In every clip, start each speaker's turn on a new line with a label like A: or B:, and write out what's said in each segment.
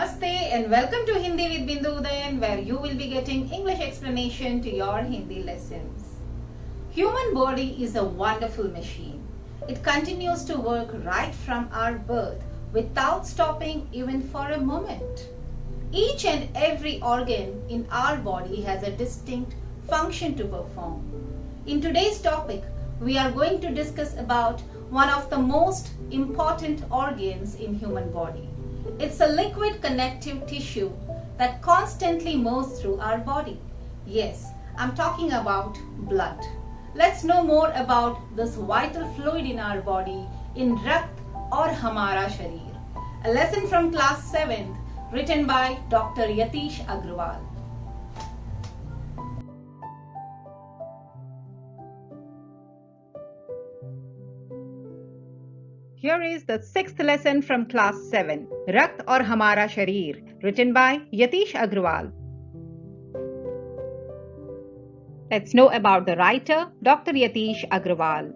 A: Namaste and welcome to Hindi with Bindu Udayan, where you will be getting English explanation to your Hindi lessons. Human body is a wonderful machine. It continues to work right from our birth without stopping even for a moment. Each and every organ in our body has a distinct function to perform. In today's topic, we are going to discuss about one of the most important organs in human body. It's a liquid connective tissue that constantly moves through our body. Yes, I'm talking about blood. Let's know more about this vital fluid in our body in Rakt aur Hamara Sharir. A lesson from class 7th written by Dr. Yatish Agrawal. Here is the 6th lesson from class 7, Rakt aur Hamara Sharir, written by Yatish Agrawal. Let's know about the writer, Dr. Yatish Agrawal.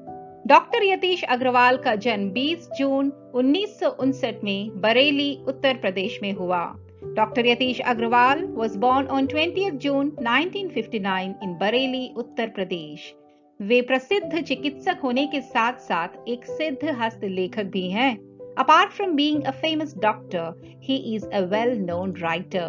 A: Doctor Yatish Agrawal का जन्म 20 जून 1959 में बरेली, उत्तर प्रदेश में हुआ. Doctor Yatish Agarwal was born on 20th June 1959 in Bareilly, Uttar Pradesh. वे प्रसिद्ध चिकित्सक होने के साथ साथ एक सिद्ध हस्त लेखक भी हैं. Apart from being a famous doctor, he is a well-known writer.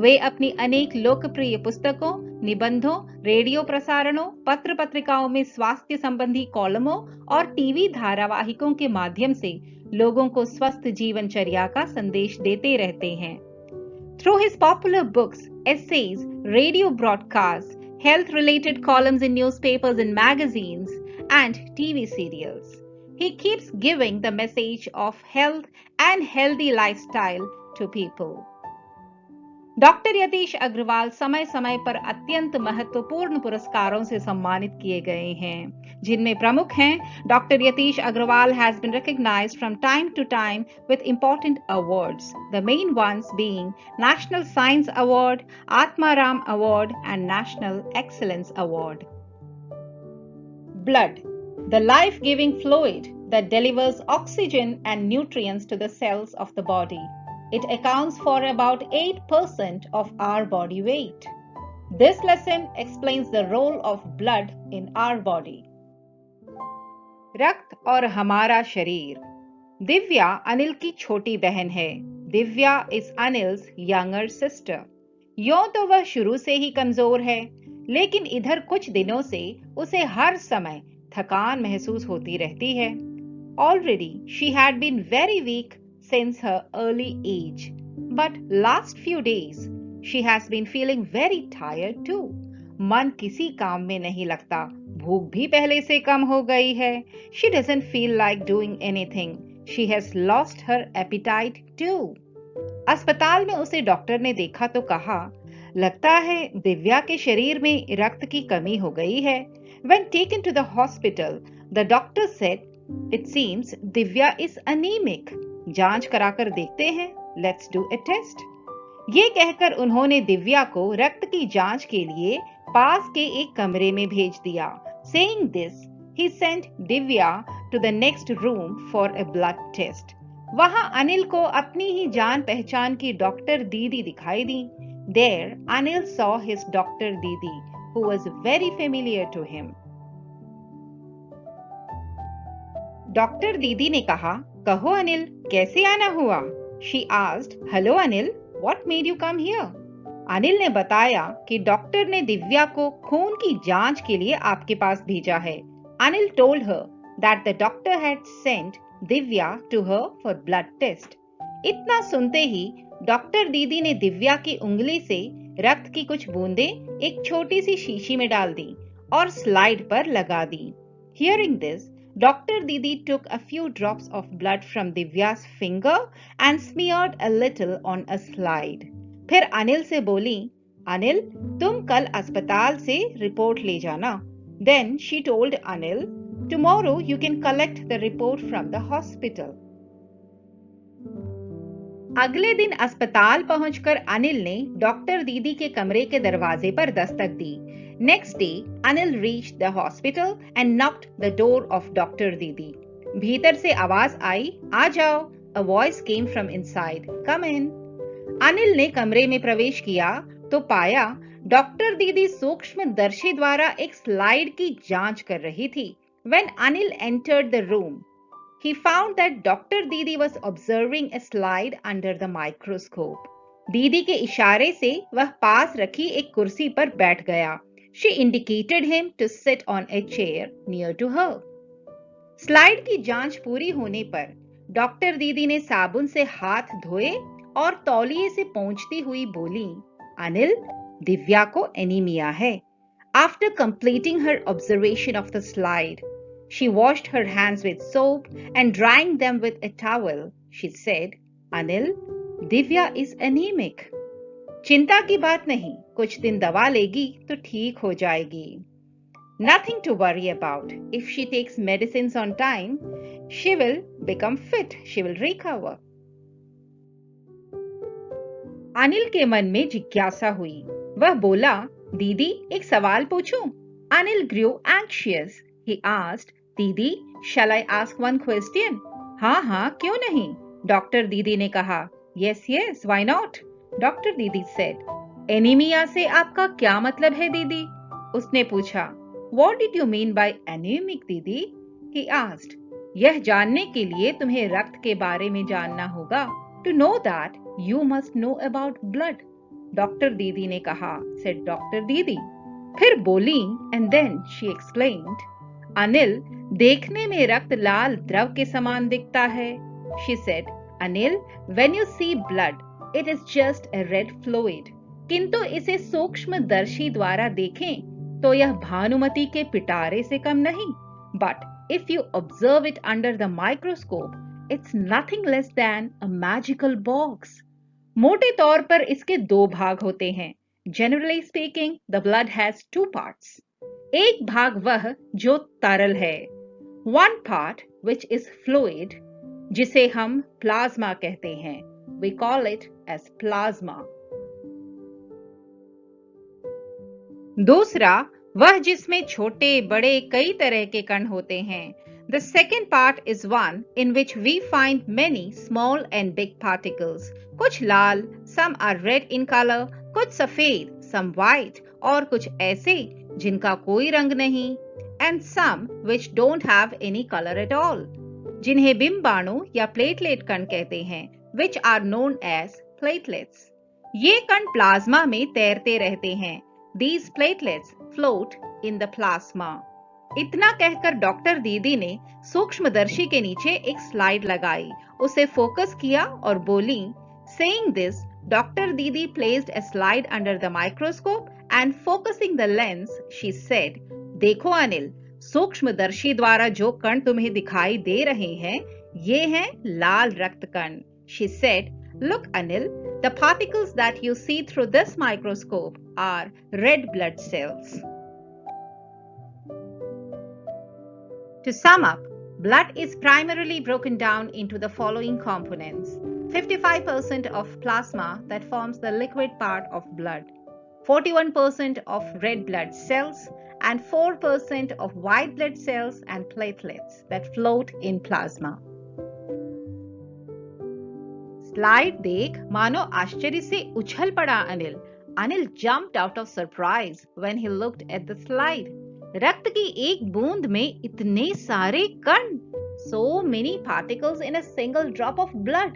A: वे अपनी अनेक लोकप्रिय पुस्तकों, निबंधों, रेडियो प्रसारणों, पत्र पत्रिकाओं में स्वास्थ्य संबंधी कॉलमों और टीवी धारावाहिकों के माध्यम से लोगों को स्वस्थ जीवनचर्या का संदेश देते रहते हैं. Through his popular books, essays, radio broadcasts, health-related columns in newspapers and magazines, and TV serials, he keeps giving the message of health and healthy lifestyle to people. Doctor Yatish Agrawal समय समय पर अत्यंत महत्वपूर्ण पुरस्कारों से सम्मानित किए गए हैं, जिनमें प्रमुख हैं doctor Yatish Agrawal has been recognised from time to time with important awards, the main ones being national science award, Atmaram award and national excellence award. Blood, the life giving fluid that delivers oxygen and nutrients to the cells of the body. It accounts for about 8% of our body weight. This lesson explains the role of blood in our body. रक्त और हमारा शरीर. दिव्या अनिल की छोटी बहन है. Divya is Anil's younger sister. यूं तो वह शुरू से ही कमजोर है, लेकिन इधर कुछ दिनों से उसे हर समय थकान महसूस होती रहती है. Already she had been very weak since her early age, but last few days she has been feeling very tired too. मन किसी काम में नहीं लगता, भूख भी पहले से कम हो गई है. She doesn't feel like doing anything. She has lost her appetite too. अस्पताल में उसे डॉक्टर ने देखा तो कहा, लगता है दिव्या के शरीर में रक्त की कमी हो गई है. When taken to the hospital, the doctor said, it seems Divya is anemic. जांच कराकर देखते हैं. Let's do a test. ये कहकर उन्होंने दिव्या को रक्त की जांच के लिए पास के एक कमरे में भेज दिया. Saying this, he sent Divya to the next room for a blood test. वहां अनिल को अपनी ही जान पहचान की डॉक्टर दीदी दिखाई दी. There, Anil saw his doctor Didi, who was very familiar to him. Doctor दीदी ने कहा, कहो अनिल, कैसे आना हुआ? She asked, hello Anil, what made you come here? Anil ने बताया कि डॉक्टर ने दिव्या को खून की जांच के लिए आपके पास भेजा है. Anil told her that the doctor had sent Divya to her for blood test. इतना सुनते ही डॉक्टर दीदी ने दिव्या की उंगली से रक्त की कुछ बूंदें एक छोटी सी शीशी में डाल दी और स्लाइड पर लगा दी. Hearing this, Dr. Didi took a few drops of blood from Divya's finger and smeared a little on a slide. फिर अनिल से बोली, अनिल, तुम कल अस्पताल से रिपोर्ट ले जाना. Then she told Anil, tomorrow you can collect the report from the hospital. अगले दिन अस्पताल पहुंचकर अनिल ने डॉक्टर दीदी के कमरे के दरवाजे पर दस्तक दी. Next day, Anil reached the hospital and knocked the door of Dr. Didi. भीतर से आवाज आई, आ जाओ. A voice came from inside. Come in. Anil ने कमरे में प्रवेश किया तो पाया डॉक्टर दीदी सूक्ष्मदर्शी द्वारा एक स्लाइड की जांच कर रही थी। When Anil entered the room, he found that Dr. Didi was observing a slide under the microscope. दीदी के इशारे से वह पास रखी एक कुर्सी पर बैठ गया। She indicated him to sit on a chair near to her. Slide की जांच पूरी होने पर डॉक्टर दीदी ने साबुन से हाथ धोए और तौलिए से पोंछती हुई बोली, अनिल, दिव्या को एनीमिया है। After completing her observation of the slide, she washed her hands with soap and drying them with a towel. She said, Anil, Divya is anemic. चिंता की बात नहीं, कुछ दिन दवा लेगी तो ठीक हो जाएगी। Nothing to worry about. If she takes medicines on time, she will become fit. She will recover. Anil के मन में जिज्ञासा हुई। वह बोला, दीदी एक सवाल पूछूं? Anil grew anxious. He asked, दीदी, shall I ask one question? हाँ हाँ, क्यों नहीं? डॉक्टर दीदी ने कहा। Yes, yes, why not? Doctor दीदी said. एनीमिया से आपका क्या मतलब है दीदी? उसने पूछा। What did you mean by anemic, दीदी? He asked. यह जानने के लिए तुम्हें रक्त के बारे में जानना होगा। To know that, you must know about blood. Doctor दीदी ने कहा, said डॉक्टर दीदी। फिर बोली, and then she explained. Anil, देखने में रक्त लाल द्रव के समान दिखता है। She said, Anil, when you see blood, it is just a red fluid. किंतु इसे सूक्ष्मदर्शी द्वारा देखें तो यह भानुमति के पिटारे से कम नहीं। But if you observe it under the microscope, it's nothing less than a magical box. मोटे तौर पर इसके दो भाग होते हैं। Generally speaking, the blood has two parts. एक भाग वह जो तरल है, one part which is fluid, जिसे हम प्लाज्मा कहते हैं। We call it as plasma. दूसरा वह जिसमें छोटे बड़े कई तरह के कण होते हैं। The second part is one in which we find many small and big particles. कुछ लाल, some are red in color, कुछ सफेद, some white, और कुछ ऐसे जिनका कोई रंग नहीं, and some which don't have any color at all, जिन्हें बिंबाणु या प्लेटलेट कण कहते हैं, which are known as platelets. ये कण प्लाज्मा में तैरते रहते हैं। These platelets float in the plasma. इतना कहकर डॉक्टर दीदी ने सूक्ष्मदर्शी के नीचे एक स्लाइड लगाई, उसे फोकस किया और बोली, Saying this, डॉक्टर दीदी placed a slide under the microscope and focusing the lens, she said, देखो अनिल, सूक्ष्मदर्शी द्वारा जो कण तुम्हें दिखाई दे रहे हैं, ये हैं लाल रक्त कण। She said, Look, Anil, the particles that you see through this microscope are red blood cells. To sum up, blood is primarily broken down into the following components. 55% of plasma that forms the liquid part of blood, 41% of red blood cells, and 4% of white blood cells and platelets that float in plasma. Slide देख मानो आश्चर्य से उछल पड़ा Anil. Anil jumped out of surprise when he looked at the slide. रक्त की एक बूंद में इतने सारे कण, so many particles in a single drop of blood.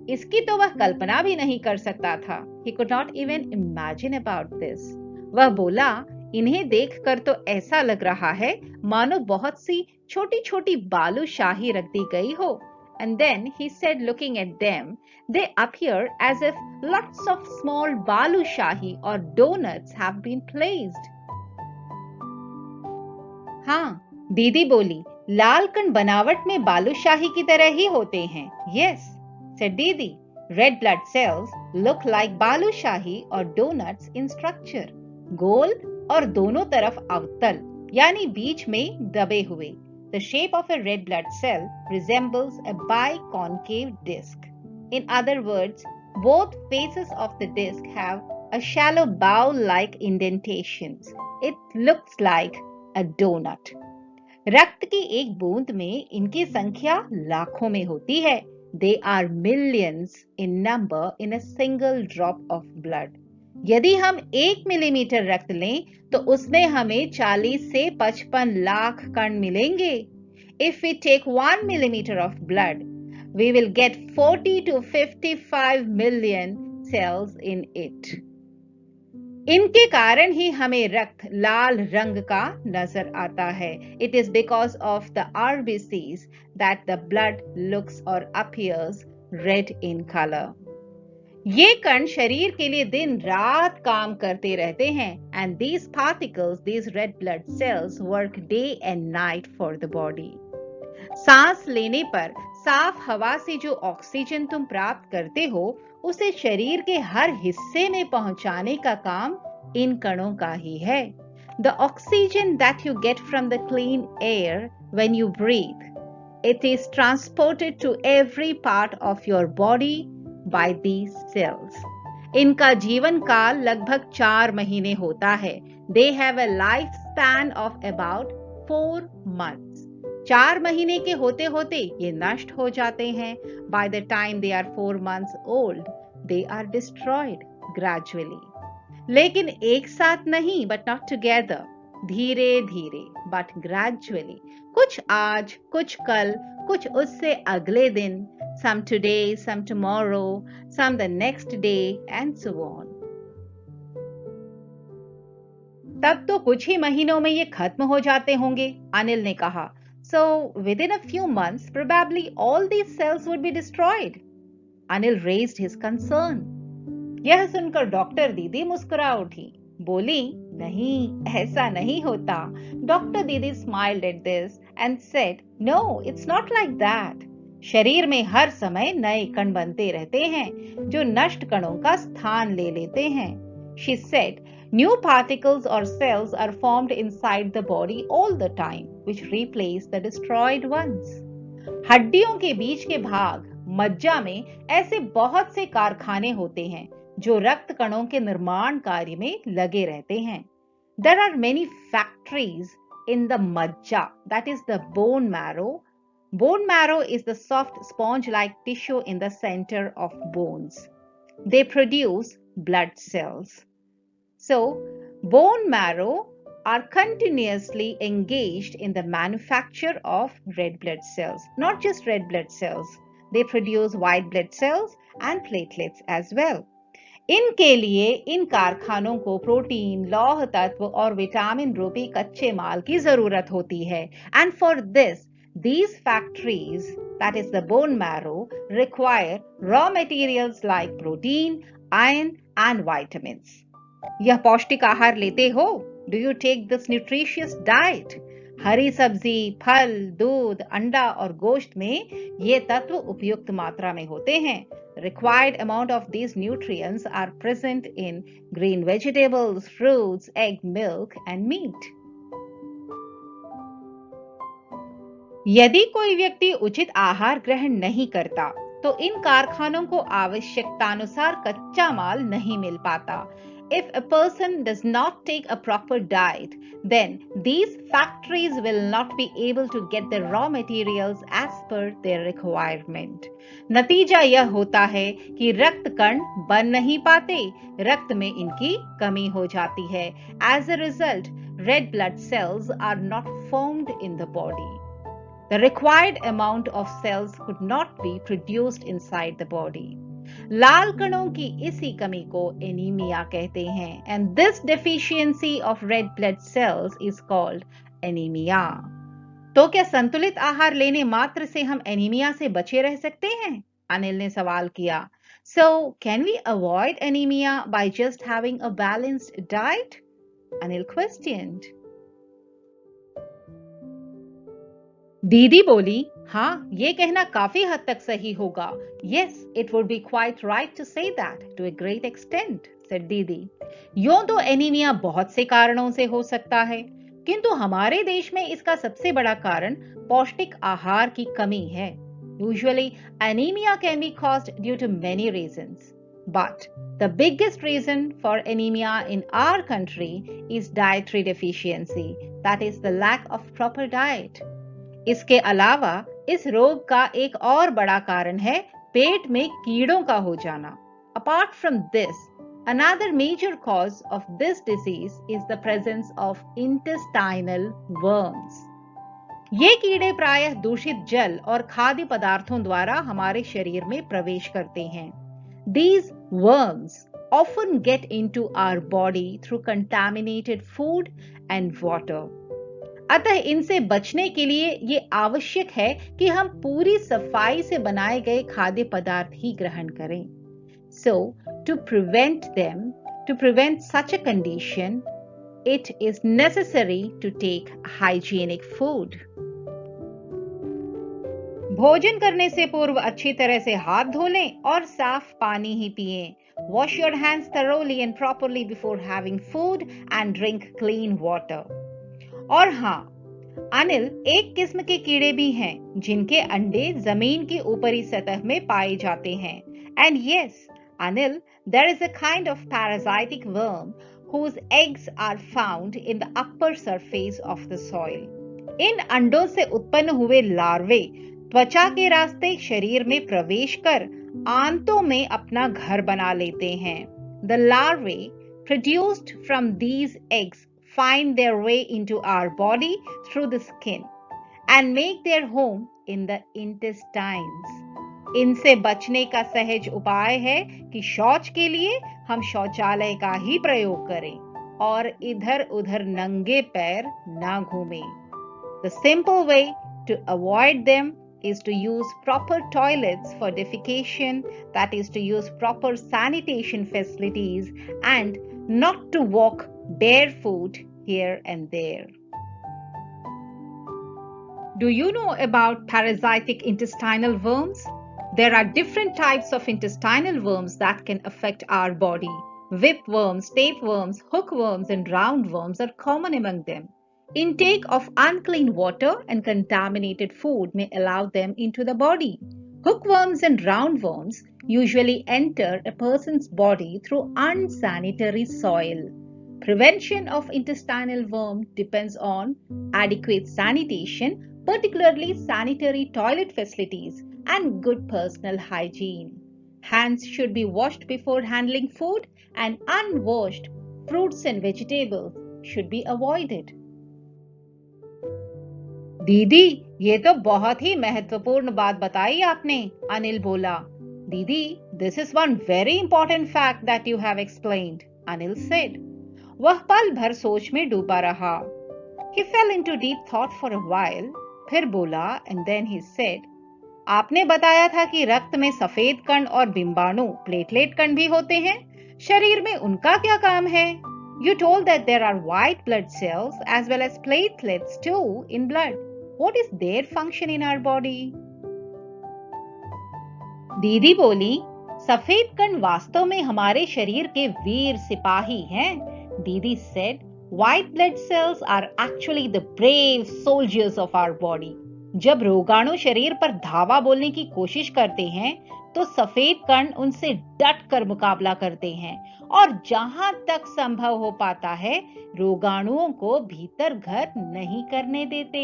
A: इसकी तो वह कल्पना भी नहीं कर सकता था। He could not even imagine about this. वह बोला, इन्हें देखकर तो ऐसा लग रहा है मानो बहुत सी छोटी-छोटी बालूशाही रख दी गई हो। And then he said, looking at them, they appear as if lots of small balushahi or donuts have been placed. हाँ, दीदी बोली, लाल कण बनावट में बालूशाही की तरह ही होते हैं। Yes, said दीदी. Red blood cells look like balushahi or donuts in structure. गोल और दोनों तरफ अवतल, यानी बीच में दबे हुए। The shape of a red blood cell resembles a biconcave disc. In other words, both faces of the disc have a shallow bowl-like indentations. It looks like a donut. रक्त की एक बूंद में इनकी संख्या लाखों में होती है, They are millions in number in a single drop of blood. यदि हम 1 मिलीमीटर रक्त लें तो उसमें हमें 40 से 55 लाख कण मिलेंगे. If we take 1 millimeter of blood, we will get 40 to 55 million cells in it. इनके कारण ही हमें रक्त लाल रंग का नजर आता है. It is because of the RBCs that the blood looks or appears red in color. ये कण शरीर के लिए दिन रात काम करते रहते हैं. And these particles, these red blood cells, work day and night for the body. सांस लेने पर साफ हवा से जो ऑक्सीजन तुम प्राप्त करते हो उसे शरीर के हर हिस्से में पहुंचाने का काम इन कणों का ही है. The oxygen that you get from the clean air when you breathe, it is transported to every part of your body by these cells. इनका जीवन काल लगभग 4 महीने होता है. They have a lifespan of about 4 months. 4 महीने के होते होते ये नष्ट हो जाते हैं. By the time they are 4 months old, they are destroyed gradually. लेकिन एक साथ नहीं, but not together. धीरे धीरे, but gradually. कुछ आज, कुछ कल, कुछ उससे अगले दिन. Some today, some tomorrow, some the next day, and so on. तब तो कुछ ही महीनों में ये खत्म हो जाते होंगे, अनिल ने कहा. So within a few months, probably all these cells would be destroyed. Anil raised his concern. यह सुनकर डॉक्टर दीदी मुस्कुरा उठी. बोली, नहीं, ऐसा नहीं होता. डॉक्टर दीदी smiled at this and said, No, it's not like that. शरीर में हर समय नए कण बनते रहते हैं जो नष्ट कणों का स्थान ले लेते हैं. She said, New particles or cells are formed inside the body all the time, which replace the destroyed ones. हड्डियों के बीच के भाग, मज्जा में ऐसे बहुत से कारखाने होते हैं जो रक्त कणों के निर्माण कार्य में लगे रहते हैं. There are many factories in the majja, that is the bone marrow. Bone marrow is the soft sponge-like tissue in the center of bones. They produce blood cells. So, bone marrow are continuously engaged in the manufacture of red blood cells. Not just red blood cells, they produce white blood cells and platelets as well. इनके लिए इन कारखानों को protein, लौह तत्व और vitamin रूपी कच्चे माल की जरूरत होती है. And for this, these factories, that is the bone marrow, require raw materials like protein, iron and vitamins. यह पौष्टिक आहार लेते हो? Do you take this nutritious diet? हरी सब्जी, फल, दूध, अंडा और गोश्त में ये तत्व उपयुक्त मात्रा में होते हैं. Required amount of these nutrients are present in green vegetables, fruits, egg, milk and meat. यदि कोई व्यक्ति उचित आहार ग्रहण नहीं करता तो इन कारखानों को आवश्यकतानुसार कच्चा माल नहीं मिल पाता. If a person does not take a proper diet, then these factories will not be able to get the raw materials as per their requirement. नतीजा यह होता है कि रक्त कण बन नहीं पाते, रक्त में इनकी कमी हो जाती है. As a result, red blood cells are not formed in the body. The required amount of cells could not be produced inside the body. लाल कणों की इसी कमी को एनीमिया कहते हैं. And this deficiency of red blood cells is called anemia. तो क्या संतुलित आहार लेने मात्र से हम एनीमिया से बचे रह सकते हैं? अनिल ने सवाल किया. So, can we avoid anemia by just having a balanced diet? Anil questioned. दीदी बोली, हाँ, ये कहना काफी हद तक सही होगा. Yes, it would be quite right to say that to a great extent, said दीदी. यूं तो एनीमिया बहुत से कारणों से हो सकता है, किंतु हमारे देश में इसका सबसे बड़ा कारण पौष्टिक आहार की कमी है. Usually, anemia can be caused due to many reasons. But the biggest reason for anemia in our country is dietary deficiency, that is the lack of proper diet. इसके अलावा इस रोग का एक और बड़ा कारण है पेट में कीड़ों का हो जाना। Apart from this, another major cause of this disease is the presence of intestinal worms. ये कीड़े प्रायः दूषित जल और खाद्य पदार्थों द्वारा हमारे शरीर में प्रवेश करते हैं। These worms often get into our body through contaminated food and water. अतः इनसे बचने के लिए ये आवश्यक है कि हम पूरी सफाई से बनाए गए खाद्य पदार्थ ही ग्रहण करें। So, to prevent such a condition, it is necessary to take hygienic food. भोजन करने से पूर्व अच्छी तरह से हाथ धो लें और साफ पानी ही पिएं। Wash your hands thoroughly and properly before having food and drink clean water. और हाँ, अनिल एक किस्म के कीड़े भी हैं जिनके अंडे जमीन की ऊपरी सतह में पाए जाते हैं। And yes, Anil, there is a kind of parasitic worm whose eggs are found in the upper surface of the soil. इन अंडों से उत्पन्न हुए लार्वे त्वचा के रास्ते शरीर में प्रवेश कर आंतों में अपना घर बना लेते हैं। The larvae produced from these eggs find their way into our body through the skin and make their home in the intestines. इनसे बचने का सहज उपाय है कि शौच के लिए हम शौचालय का ही प्रयोग करें और इधर-उधर नंगे पैर ना घूमें। The simple way to avoid them is to use proper toilets for defecation, that is to use proper sanitation facilities and not to walk barefoot here and there. Do you know about parasitic intestinal worms? There are different types of intestinal worms that can affect our body. Whipworms, tapeworms, hookworms, and roundworms are common among them. Intake of unclean water and contaminated food may allow them into the body. Hookworms and roundworms usually enter a person's body through unsanitary soil. Prevention of intestinal worm depends on adequate sanitation, particularly sanitary toilet facilities and good personal hygiene. Hands should be washed before handling food and unwashed fruits and vegetables should be avoided. दीदी, ये तो बहुत ही महत्वपूर्ण बात बताई आपने, अनिल बोला। दीदी, this is one very important fact that you have explained, Anil said. वह पल भर सोच में डूबा रहा। He fell into deep thought for a while, फिर बोला and then he said, आपने बताया था कि रक्त में सफेद कण और बिंबाणु प्लेटलेट कण भी होते हैं। शरीर में उनका क्या काम है? You told that there are white blood cells as well as platelets too in blood. What is their function in our body? दीदी बोली, सफेद कण वास्तव में हमारे शरीर के वीर सिपाही हैं। Didi said, white blood cells are actually the brave soldiers of our body. जब रोगाणु शरीर पर धावा बोलने की कोशिश करते हैं, तो सफेद कण उनसे डट कर मुकाबला करते हैं और जहां तक संभव हो पाता है, रोगाणुओं को भीतर घर नहीं करने देते.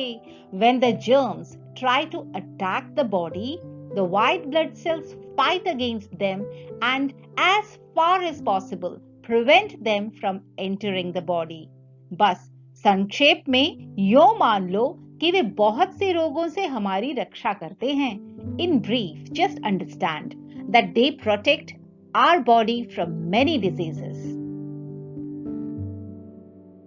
A: When the germs try to attack the body, the white blood cells fight against them and as far as possible prevent them from entering the body. बस संक्षेप में यो मान लो कि वे बहुत से रोगों से हमारी रक्षा करते हैं. In brief, just understand that they protect our body from many diseases.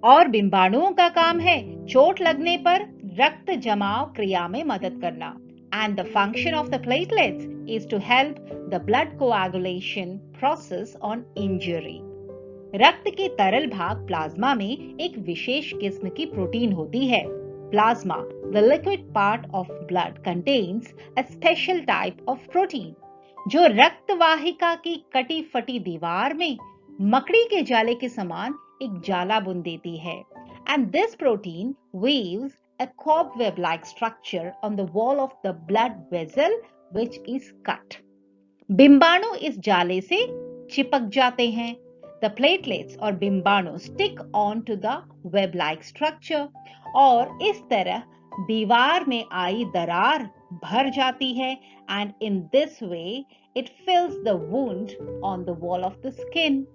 A: और बिंबाणुओं का काम है चोट लगने पर रक्त जमाव क्रिया में मदद करना. And the function of the platelets is to help the blood coagulation process on injury. रक्त के तरल भाग प्लाज्मा में एक विशेष किस्म की प्रोटीन होती है. Plasma, the liquid part of blood, contains a special type of protein, जो रक्त वाहिका की कटी फटी दीवार में मकड़ी के जाले के समान एक जाला बुन देती है. And this protein weaves a cobweb-like structure on the wall of the blood vessel, which is cut. बिंबाणु इस जाले से चिपक जाते हैं. The platelets और बिंबाणु stick onto the web-like structure और इस तरह दीवार में आई दरार भर जाती है and in this way it फिल्स the wound on the wall of the skin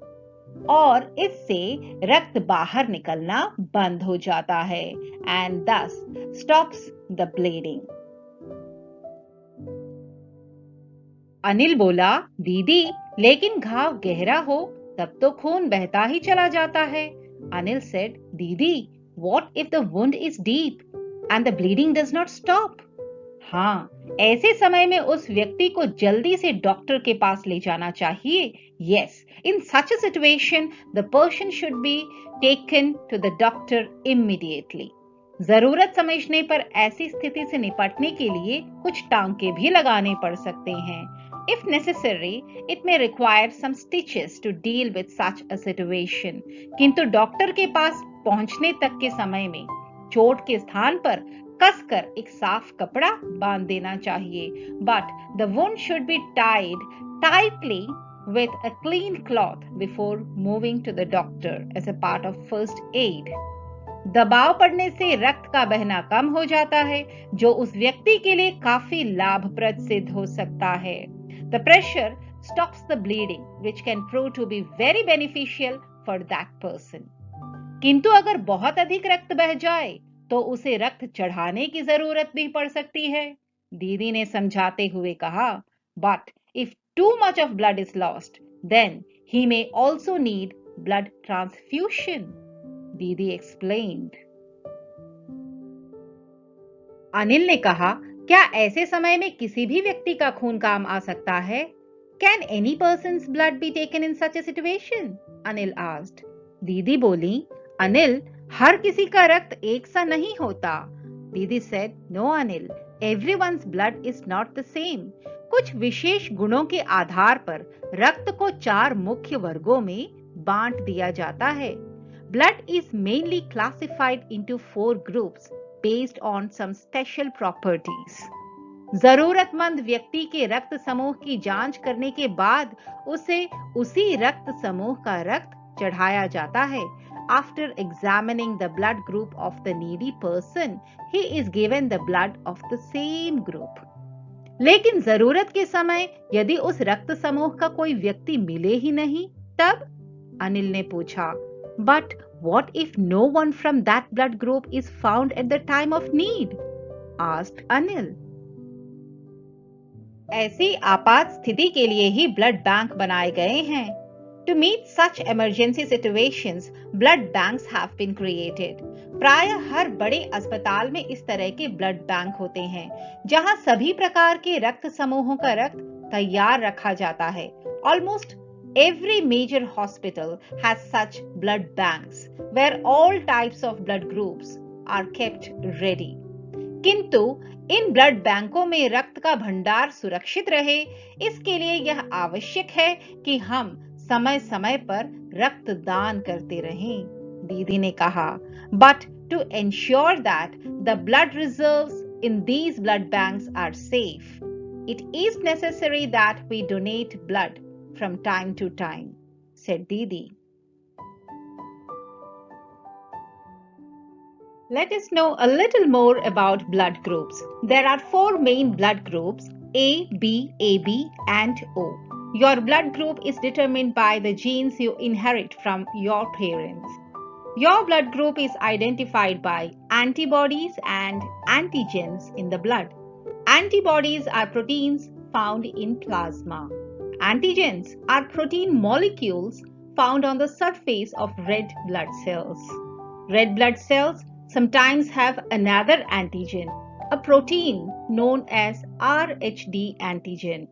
A: और इससे रक्त बाहर निकलना बंद हो जाता है एंड दस स्टॉप्स द ब्लीडिंग। अनिल बोला, दीदी लेकिन घाव गहरा हो तब तो खून बहता ही चला जाता है। अनिल सेड, दीदी what if the wound is deep and the bleeding does not stop? हाँ, ऐसे समय में उस व्यक्ति को जल्दी से डॉक्टर के पास ले जाना चाहिए। Yes, in such a situation the person should be taken to the doctor immediately. जरूरत समझने पर ऐसी स्थिति से निपटने के लिए कुछ टांके भी लगाने पड़ सकते हैं। If necessary, it may require some stitches to deal with such a situation. किंतु डॉक्टर के पास पहुंचने तक के समय में चोट के स्थान पर कसकर एक साफ कपड़ा बांध देना चाहिए। But the wound should be tied tightly with a clean cloth before moving to the doctor as a part of first aid. दबाव पड़ने से रक्त का बहना कम हो जाता है, जो उस व्यक्ति के लिए काफी लाभप्रद सिद्ध हो सकता है। The pressure stops the bleeding, which can prove to be very beneficial for that person. किंतु अगर बहुत अधिक रक्त बह जाए तो उसे रक्त चढ़ाने की जरूरत भी पड़ सकती है। दीदी ने समझाते हुए कहा, But if too much of blood is lost, then he may also need blood transfusion. दीदी explained. अनिल ने कहा, क्या ऐसे समय में किसी भी व्यक्ति का खून काम आ सकता है? Can any person's blood be taken in such a situation? Anil asked. दीदी बोली, अनिल हर किसी का रक्त एक सा नहीं होता। दीदी said, No Anil, everyone's blood is not the same. कुछ विशेष गुणों के आधार पर रक्त को 4 मुख्य वर्गों में बांट दिया जाता है। Blood is mainly classified into 4 groups based on some special properties. जरूरतमंद व्यक्ति के रक्त समूह की जांच करने के बाद उसे उसी रक्त समूह का रक्त चढ़ाया जाता है। After examining the blood group of the needy person, he is given the blood of the same group. लेकिन जरूरत के समय यदि उस रक्त समूह का कोई व्यक्ति मिले ही नहीं, तब? अनिल ने पूछा, But what if no one from that blood group is found at the time of need? asked Anil. ऐसी आपात स्थिति के लिए ही ब्लड बैंक बनाए गए हैं। To meet such emergency situations, blood banks have been created. प्रायः हर बड़े अस्पताल में इस तरह के ब्लड बैंक होते हैं, जहां सभी प्रकार के रक्त समूहों का रक्त तैयार रखा जाता है। Almost every major hospital has such blood banks where all types of blood groups are kept ready. किंतु इन ब्लड बैंकों में रक्त का भंडार सुरक्षित रहे, इसके लिए यह आवश्यक है कि हम समय समय पर रक्त दान करते रहें। दीदी ने कहा, But to ensure that the blood reserves in these blood banks are safe, it is necessary that we donate blood from time to time, said Didi. Let us know a little more about blood groups. There are 4 main blood groups, A, B, AB, and O. Your blood group is determined by the genes you inherit from your parents. Your blood group is identified by antibodies and antigens in the blood. Antibodies are proteins found in plasma. Antigens are protein molecules found on the surface of red blood cells. Red blood cells sometimes have another antigen, a protein known as RHD antigen.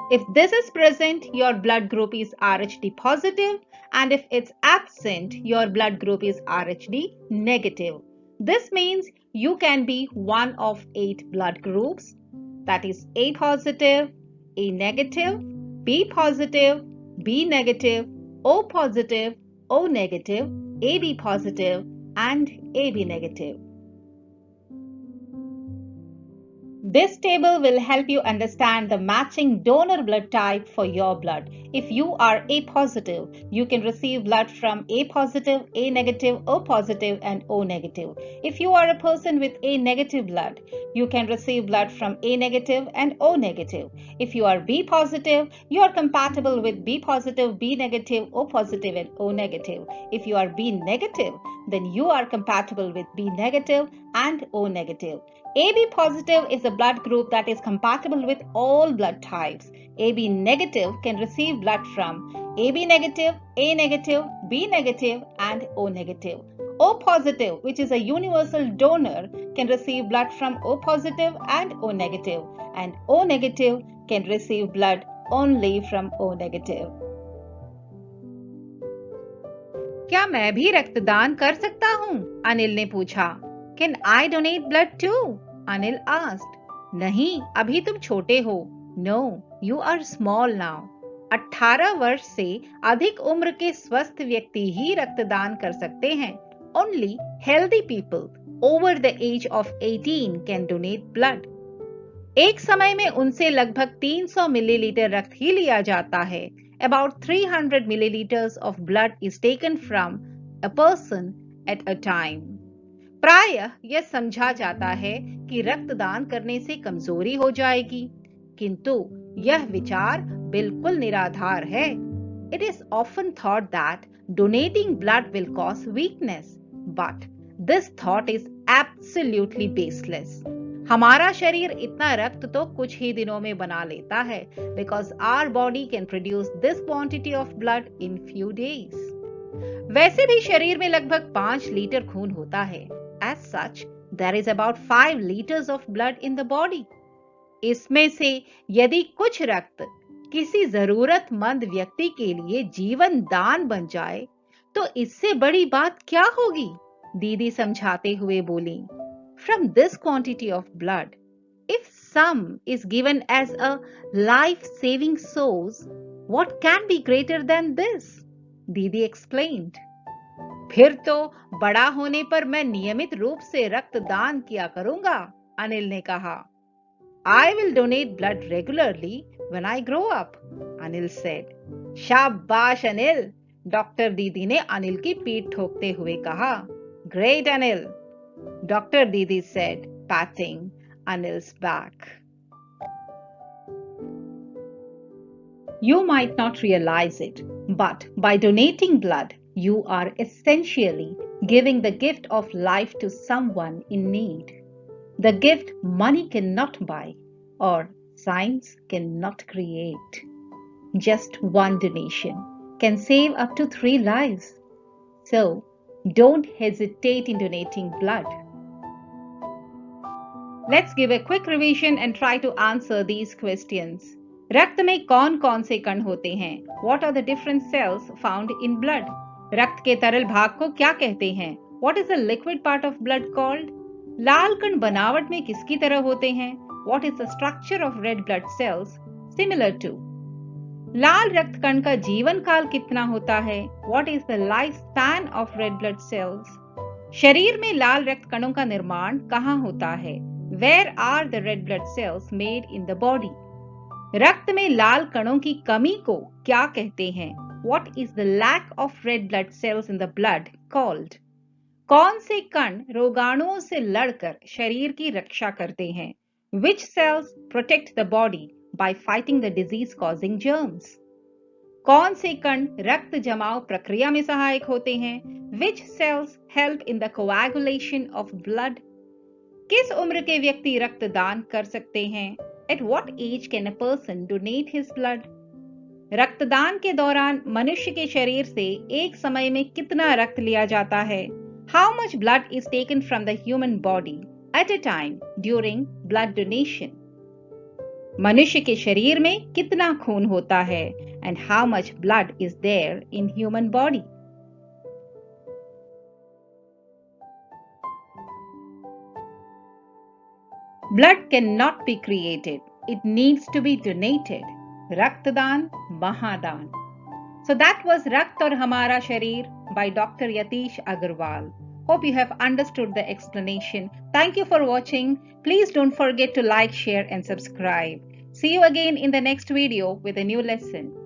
A: If this is present, your blood group is RHD positive, and if it's absent, your blood group is RHD negative. This means you can be one of 8 blood groups, that is A positive, A negative, B positive, B negative, O positive, O negative, AB positive, and AB negative. This table will help you understand the matching donor blood type for your blood. If you are A positive, you can receive blood from A positive, A negative, O positive, and O negative. If you are a person with A negative blood, you can receive blood from A negative and O negative. If you are B positive, you are compatible with B positive, B negative, O positive, and O negative. If you are B negative, then you are compatible with B negative and O negative. AB positive is a blood group that is compatible with all blood types. AB negative can receive blood from AB negative, A negative, B negative, and O negative. O positive, which is a universal donor, can receive blood from O positive and O negative, and O negative can receive blood only from O negative. क्या मैं भी रक्तदान कर सकता हूँ? अनिल ने पूछा. Can I donate blood too? Anil asked. नहीं, अभी तुम छोटे हो. No, you are small now. 18 वर्ष से अधिक उम्र के स्वस्थ व्यक्ति ही रक्तदान कर सकते हैं. Only healthy people over the age of 18 can donate blood. एक समय में उनसे लगभग 300 मिलीलीटर रक्त ही लिया जाता है. About 300 milliliters of blood is taken from a person at a time. प्रायः यह समझा जाता है कि रक्तदान करने से कमजोरी हो जाएगी, किंतु यह विचार बिल्कुल निराधार है. It is often thought that donating blood will cause weakness, but this thought is absolutely baseless. हमारा शरीर इतना रक्त तो कुछ ही दिनों में बना लेता है, because our body can produce this quantity of blood in few days. वैसे भी शरीर में लगभग 5 लीटर खून होता है. As such, there is about 5 liters of blood in the body. इसमें से यदि कुछ रक्त किसी जरूरतमंद व्यक्ति के लिए जीवन दान बन जाए, तो इससे बड़ी बात क्या होगी? दीदी समझाते हुए बोली. From this quantity of blood, if some is given as a life-saving source, what can be greater than this? दीदी explained. फिर तो बड़ा होने पर मैं नियमित रूप से रक्तदान किया करूंगा, अनिल ने कहा. I will donate blood regularly when I grow up, Anil said. शाबाश अनिल, डॉक्टर दीदी ने अनिल की पीठ ठोकते हुए कहा. Great अनिल, डॉक्टर दीदी said, patting Anil's back. You might not realize it, but by donating blood, you are essentially giving the gift of life to someone in need. The gift money cannot buy or science cannot create. Just one donation can save up to 3 lives. So, don't hesitate in donating blood. Let's give a quick revision and try to answer these questions. रक्त में कौन-कौन से कण होते हैं? What are the different cells found in blood? रक्त के तरल भाग को क्या कहते हैं? What is the liquid part of blood called? लाल कण बनावट में किसकी तरह होते हैं? What is the structure of red blood cells similar to? लाल रक्त कण का जीवन काल कितना होता है? What is the lifespan of red blood cells? शरीर में लाल रक्त कणों का निर्माण कहाँ होता है? Where are the red blood cells made in the body? रक्त में लाल कणों की कमी को क्या कहते हैं? What is the lack of red blood cells in the blood called? कौन से कण रोगाणुओं से लड़कर शरीर की रक्षा करते हैं? Which cells protect the body by fighting the disease causing germs? कौन से कण रक्त जमाव प्रक्रिया में सहायक होते हैं? Which cells help in the coagulation of blood? किस उम्र के व्यक्ति रक्तदान कर सकते हैं? At what age can a person donate his blood? रक्तदान के दौरान मनुष्य के शरीर से एक समय में कितना रक्त लिया जाता है? How much blood is taken from the human body at a time during blood donation? मनुष्य के शरीर में कितना खून होता है? And how much blood is there in human body? Blood cannot be created. It needs to be donated. रक्तदान महादान. So that was रक्त और हमारा शरीर by Dr. Yatish Agarwal. Hope you have understood the explanation. Thank you for watching. Please don't forget to like, share and subscribe. See you again in the next video with a new lesson.